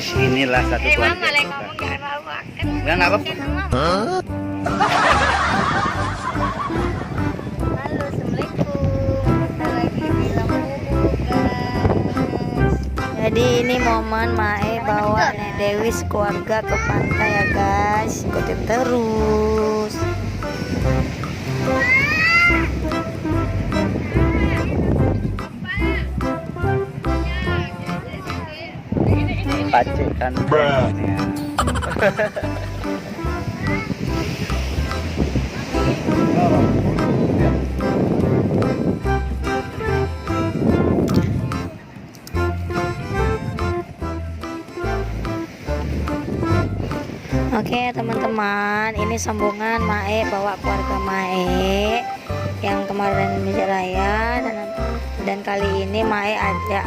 guys, inilah satu keluarga. Mama lagi ngomong gak apa-apa. Enggak apa-apa. Halo, assalamualaikum. Kita lagi di Lampung, guys. Jadi ini momen Mae bawa Nek Dewi sekeluarga ke pantai ya guys. Ikutin terus. Pacik kan. Oke teman-teman, ini sambungan Mae bawa keluarga Mae yang kemarin Meja Raya, dan kali ini Mae ajak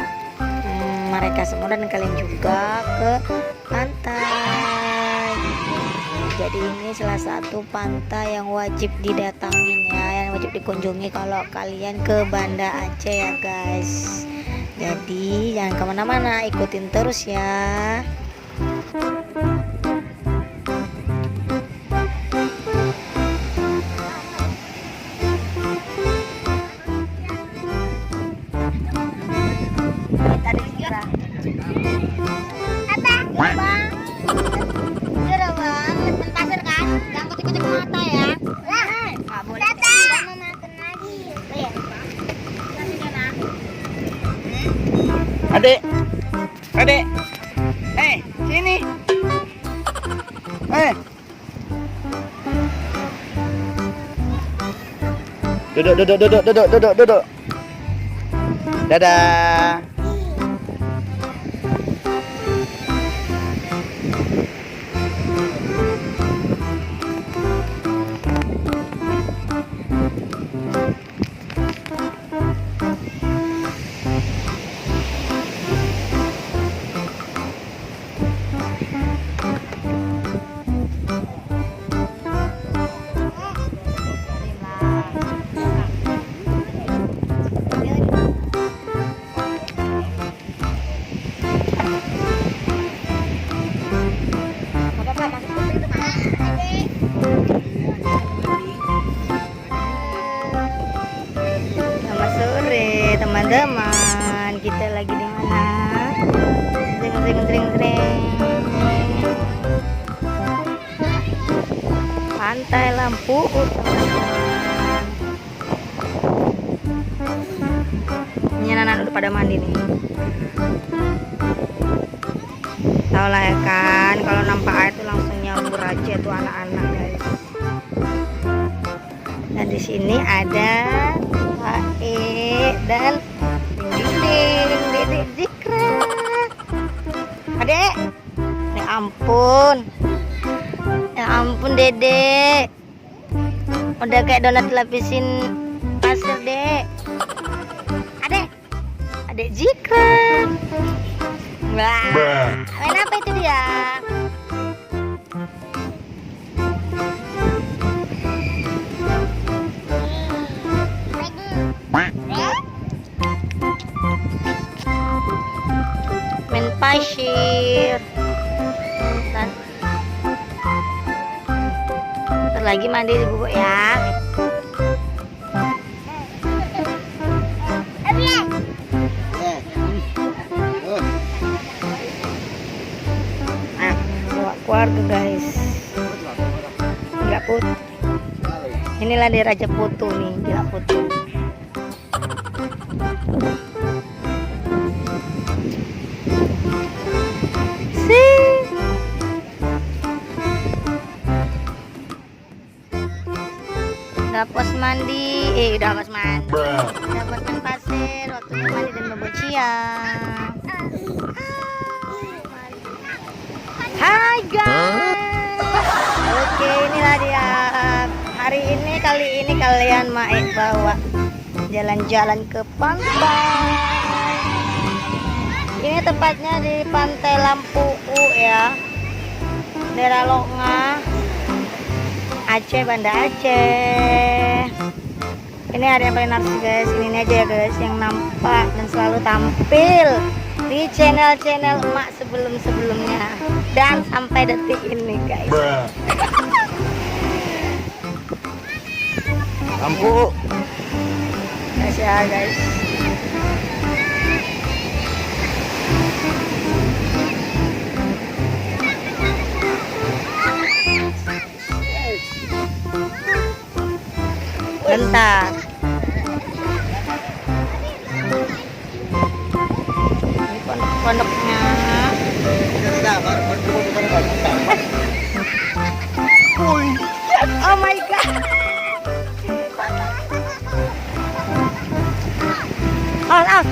mereka semua dan kalian juga ke pantai. Jadi ini salah satu pantai yang wajib didatangin ya, yang wajib dikunjungi kalau kalian ke Banda Aceh ya guys. Jadi jangan kemana-mana, ikutin terus ya. Adek, adek, sini, duduk, dadah. Teman-teman, kita lagi di mana? Tring. Pantai Lampu teman-teman. Ini anak-anak udah pada mandi nih. Tahu lah ya kan, kalau nampak air tuh langsung nyambur aja tuh anak-anak guys. Dan di sini ada Pak dan Dede Zikra. Adek, ya ampun Dede, udah kayak donat lapisin pasir dek. Adek Zikra. Wah, main apa itu dia? Main pasir. Ntar lagi mandi di bubuk ya. Bawa keluarga guys. Enggak putih. Inilah di Raja Putu nih, gila Putu. Udah pos mandi, udah pos main pasir, waktunya mandi dan bobot siang. Hai guys, oke inilah dia. Kali ini kalian Mae bawa jalan-jalan ke pantai. Ini tepatnya di Pantai Lampu ya, daerah Loknga, Aceh, Banda Aceh. Ini hari yang paling narsis guys, ini aja ya guys yang nampak dan selalu tampil di channel-channel emak sebelum-sebelumnya dan sampai detik ini guys. Lampu. Guys ya guys. Bentar. Ini pondok-pondoknya. Oh my god. Out.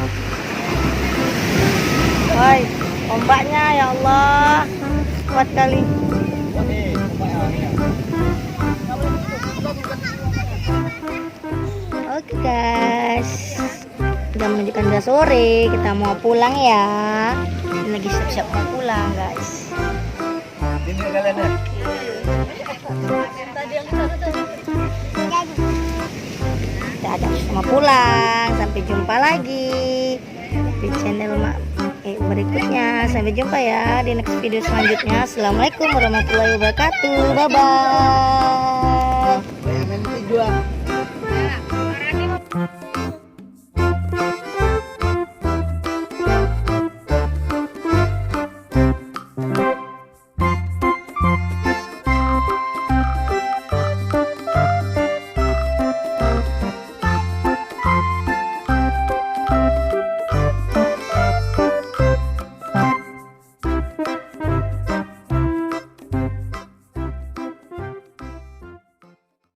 Woi, ombaknya ya Allah. Kuat kali. Oke guys, udah menunjukkan udah sore, kita mau pulang ya. Ini lagi siap-siap mau pulang guys. Kita ada mau pulang. Sampai jumpa lagi di channel Mak berikutnya. Sampai jumpa ya di next video selanjutnya. Assalamualaikum warahmatullahi wabarakatuh. Bye bye.